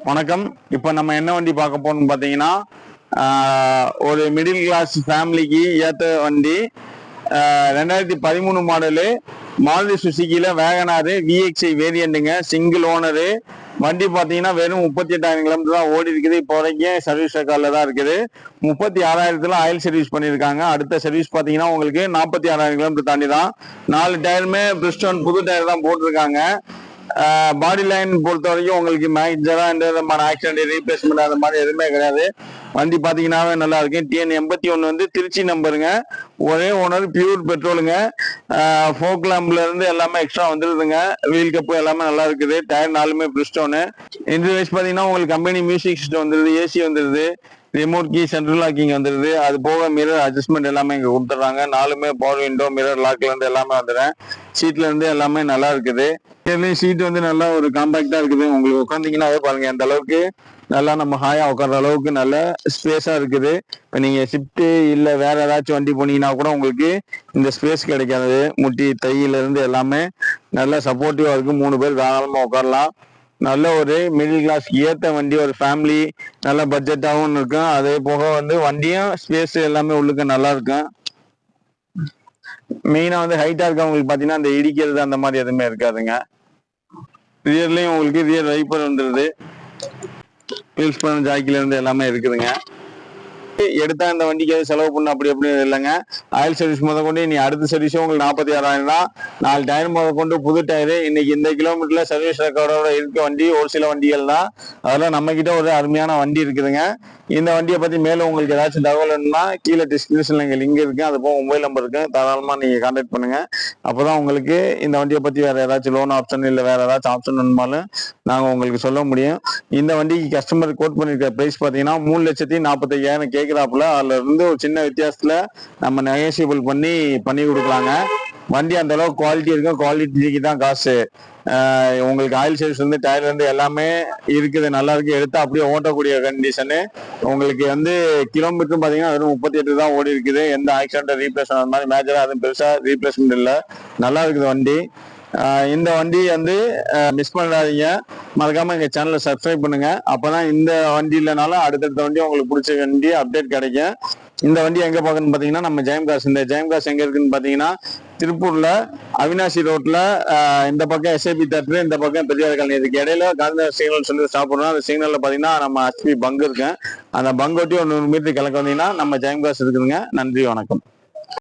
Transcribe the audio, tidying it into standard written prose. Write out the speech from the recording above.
வணக்கம். இப்போ நம்ம என்ன வண்டி பார்க்க போறோம்னு பார்த்தீங்கன்னா, ஒரு மிடில் கிளாஸ் ஃபேமிலிக்கு ஏற்ற வண்டி. 2013 மாடலு மாருதி சுசுக்கியில் வேகனாரு விஎக்ஸ்ஐ வேரியண்ட்டுங்க. சிங்கிள் ஓனரு வண்டி பார்த்தீங்கன்னா வெறும் 38,000 கிலோமீட்டர் தான் ஓடி இருக்குது. இப்போ வரைக்கும் சர்வீஸ் ரெக்கார்டில் தான் இருக்குது. 36,000 ஆயில் சர்வீஸ் பண்ணியிருக்காங்க. அடுத்த சர்வீஸ் பார்த்தீங்கன்னா உங்களுக்கு 46,000 கிலோமீட்டர் தாண்டி தான். 4 டயருமே பிரிஸ்டோன் புது டயர் தான் போட்டிருக்காங்க. பாடி லைன் பொறுத்த வரைக்கும் உங்களுக்கு மேஜரா எந்த விதமான ஆக்சிடென்ட் ரீப்ளேஸ்மெண்ட் அந்த மாதிரி எதுவுமே கிடையாது. வண்டி பாத்தீங்கன்னாவே நல்லா இருக்கு. TN81 வந்து திருச்சி நம்பருங்க. ஒரே ஓனர், பியூர் பெட்ரோலுங்க. ஃபோக் லேம்ப்ல இருந்து எல்லாமே எக்ஸ்ட்ரா வந்துருதுங்க. வீல் கப்பு எல்லாமே நல்லா இருக்குது. டயர் நாலுமே பிரிஸ்டோனு. இன்டீரியர் வைஸ் பாத்தீங்கன்னா உங்களுக்கு கம்பெனி மியூசிக் சிஸ்டம் வந்துருது, ஏசி வந்துருது, ரிமோட் கீ சென்ட்ரல் லாக்கிங் வந்துருது. அது போக மிரர் அட்ஜஸ்ட்மெண்ட் எல்லாமே இங்க கொடுத்துட்றாங்க. நாலுமே பவர் விண்டோ, மிரர் லாக்ல இருந்து எல்லாமே வந்துடுறேன். சீட்ல இருந்து எல்லாமே நல்லா இருக்குது. சீட் வந்து நல்லா ஒரு காம்பாக்டா இருக்குது. உங்களுக்கு உட்காந்தீங்கன்னாவே பாருங்க அந்த அளவுக்கு நல்லா நம்ம ஹாயா உட்கார்ற அளவுக்கு நல்ல ஸ்பேஸா இருக்குது. இப்ப நீங்க ஷிஃப்ட் இல்ல வேற ஏதாச்சும் வண்டி போனீங்கன்னா கூட உங்களுக்கு இந்த ஸ்பேஸ் கிடைக்காது. முட்டி தையில இருந்து எல்லாமே நல்லா சப்போர்ட்டிவா இருக்கு. 3 பேர் தாராளமா உட்காரலாம். நல்ல ஒரு மிடில் கிளாஸ் ஏத்த வண்டி, ஒரு ஃபேமிலி நல்ல பட்ஜெட்டாகவும் இருக்கும். அதே போக வந்து வண்டியும் ஸ்பேஸ் எல்லாமே உள்ளுக்கு நல்லா இருக்கும். மெயினா வந்து ஹைட்டா இருக்கவங்களுக்கு பாத்தீங்கன்னா அந்த இடிக்கிறது அந்த மாதிரி எதுவுமே இருக்காதுங்க. ரியர்லயும் உங்களுக்கு ரியர் வைப்பர் வந்துருது. வீல்ஸ் பண்ண ஜாக்கில இருந்து எல்லாமே இருக்குதுங்க. எடுத்தா இந்த வண்டிக்கு செலவு பண்ண அப்படி இல்லைங்க. ஆயில் சர்வீஸ் முத கொண்டு நீ அடுத்த சர்வீஸும் உங்களுக்கு 46,000 தான். 4 டயர் முத கொண்டு புது டயரு. இன்னைக்கு இந்த கிலோமீட்டர்ல சர்வீஸ் ரெக்கார்டோட இருக்க வண்டி ஒரு சில வண்டிகள் தான். அதெல்லாம் நம்ம கிட்ட ஒரு அருமையான வண்டி இருக்குதுங்க. இந்த வண்டியை பத்தி மேலும் உங்களுக்கு ஏதாச்சும் தகவல் வேணும்னா கீழே டிஸ்கிரிப்ஷன்ல எங்க லிங்க் இருக்கு. அது போக மொபைல் நம்பர் இருக்கு. தாராளமா நீங்க கான்டாக்ட் பண்ணுங்க. அப்பதான் உங்களுக்கு இந்த வண்டியை பத்தி வேற ஏதாச்சும் லோன் ஆப்ஷன் இல்ல வேற ஏதாச்சும் ஆப்ஷன் வேணுமாலும் நாங்க உங்களுக்கு சொல்ல முடியும். இந்த வண்டிக்கு கஸ்டமர் கோட் பண்ணிருக்க பிரைஸ் பாத்தீங்கன்னா 3,45,000 கேட்கிறாப்புல. அதுல இருந்து ஒரு சின்ன வித்தியாசத்துல நம்ம நெகோசியபிள் பண்ணி கொடுக்கலாங்க. வண்டி அந்த அளவுக்கு குவாலிட்டி இருக்கும். குவாலிட்டிக்கு தான் காசு. உங்களுக்கு ஆயில் சர்வீஸ் வந்து டயர்ல இருந்து எல்லாமே இருக்குது, நல்லா இருக்கு. எடுத்து அப்படியே ஓட்டக்கூடிய கண்டிஷனு. உங்களுக்கு வந்து கிலோமீட்டர் பாத்தீங்கன்னா வெறும் 38 தான் ஓடி இருக்குது. எந்த ஆக்சிடென்ட் ரீப்ளேஸ்மெண்ட் அந்த மாதிரி மேஜரா அதுவும் பெருசா ரீப்ளேஸ்மெண்ட் இல்லை. நல்லா இருக்குது வண்டி. இந்த வண்டி வந்து மிஸ் பண்ணாதீங்க. மறக்காம எங்க சேனலை சப்ஸ்கிரைப் பண்ணுங்க. அப்பதான் இந்த வண்டி இல்லைனாலும் அடுத்தடுத்த வண்டி உங்களுக்கு பிடிச்ச வண்டி அப்டேட் கிடைக்கும். இந்த வண்டி எங்க பார்க்கணும்னு பாத்தீங்கன்னா நம்ம ஜெயம்காஸ். இந்த ஜெயம்காஸ் எங்க இருக்குன்னு பாத்தீங்கன்னா திருப்பூர்ல அவினாசி ரோட்ல இந்த பக்கம் SIB தேட்டர், இந்த பக்கம் பெரியார் காலனி. இதுக்கு இடையில காந்தி சிக்னல் சொல்லி சாப்பிடுறோம். அந்த சிக்னல்ல பாத்தீங்கன்னா நம்ம HP பங்கு இருக்கு. அந்த பங்கொட்டி ஒரு 100 மீட்டர் கிழக்கு வந்தீங்கன்னா நம்ம ஜெயம்காஸ் இருக்குதுங்க. நன்றி, வணக்கம்.